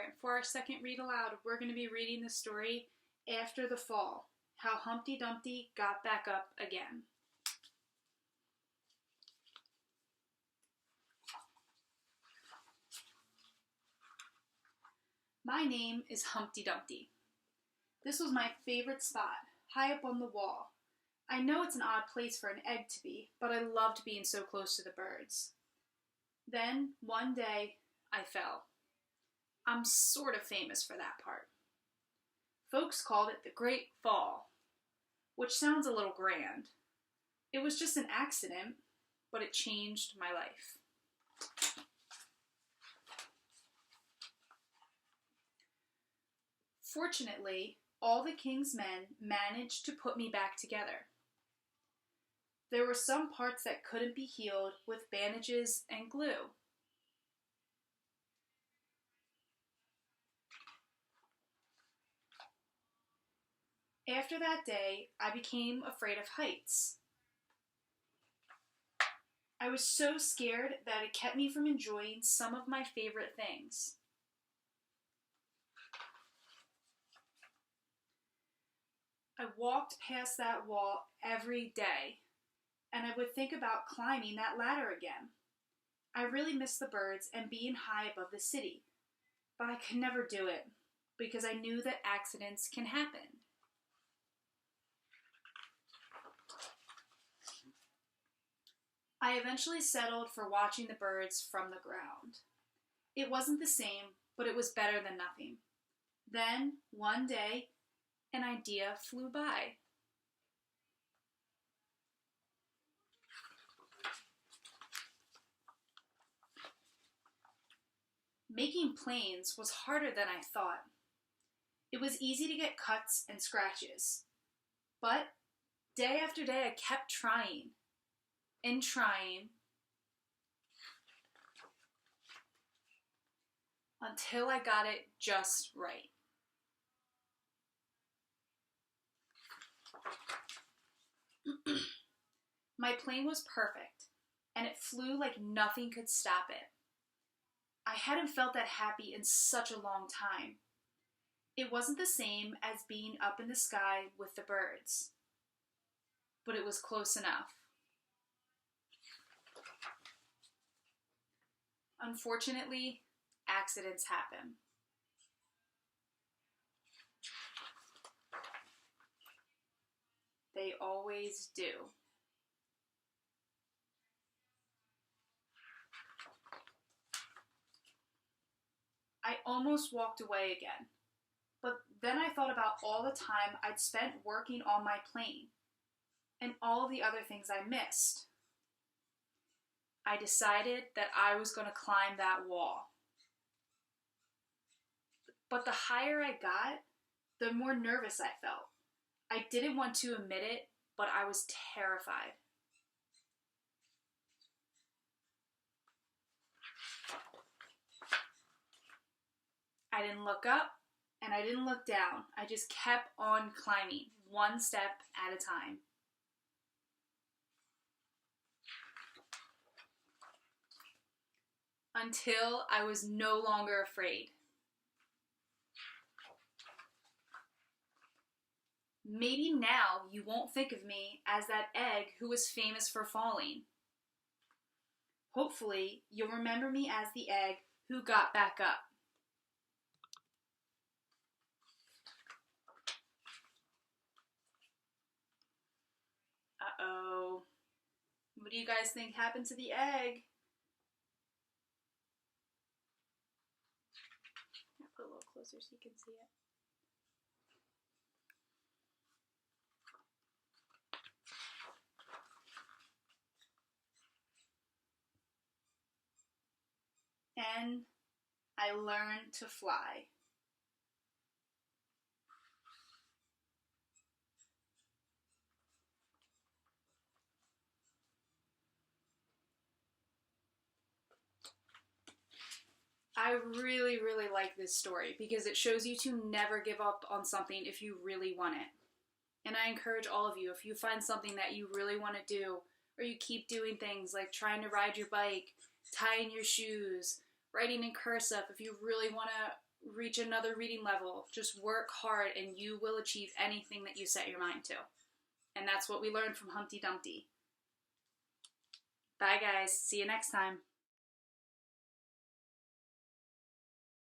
here. For our second read aloud, we're going to be reading the story After the Fall, How Humpty Dumpty Got Back Up Again. My name is Humpty Dumpty. This was my favorite spot, high up on the wall. I know it's an odd place for an egg to be, but I loved being so close to the birds. Then, one day, I fell. I'm sort of famous for that part. Folks called it the Great Fall, which sounds a little grand. It was just an accident, but it changed my life. Fortunately, all the king's men managed to put me back together. There were some parts that couldn't be healed with bandages and glue. After that day, I became afraid of heights. I was so scared that it kept me from enjoying some of my favorite things. I walked past that wall every day, and I would think about climbing that ladder again. I really missed the birds and being high above the city, but I could never do it because I knew that accidents can happen. I eventually settled for watching the birds from the ground. It wasn't the same, but it was better than nothing. Then, one day, an idea flew by. Making planes was harder than I thought. It was easy to get cuts and scratches. But day after day, I kept trying and trying until I got it just right. My plane was perfect, and it flew like nothing could stop it. I hadn't felt that happy in such a long time. It wasn't the same as being up in the sky with the birds, but it was close enough. Unfortunately, accidents happen. They always do. I almost walked away again, but then I thought about all the time I'd spent working on my plane and all the other things I missed. I decided that I was going to climb that wall. But the higher I got, the more nervous I felt. I didn't want to admit it, but I was terrified. I didn't look up and I didn't look down. I just kept on climbing, one step at a time. Until I was no longer afraid. Maybe now you won't think of me as that egg who was famous for falling. Hopefully, you'll remember me as the egg who got back up. Uh-oh. What do you guys think happened to the egg? I'll put a little closer so you can see it. And I learned to fly. I really, really like this story because it shows you to never give up on something if you really want it. And I encourage all of you, if you find something that you really want to do, or you keep doing things like trying to ride your bike, tying your shoes, writing in cursive, if you really want to reach another reading level. Just work hard and you will achieve anything that you set your mind to. And that's what we learned from Humpty Dumpty. Bye guys, see you next time.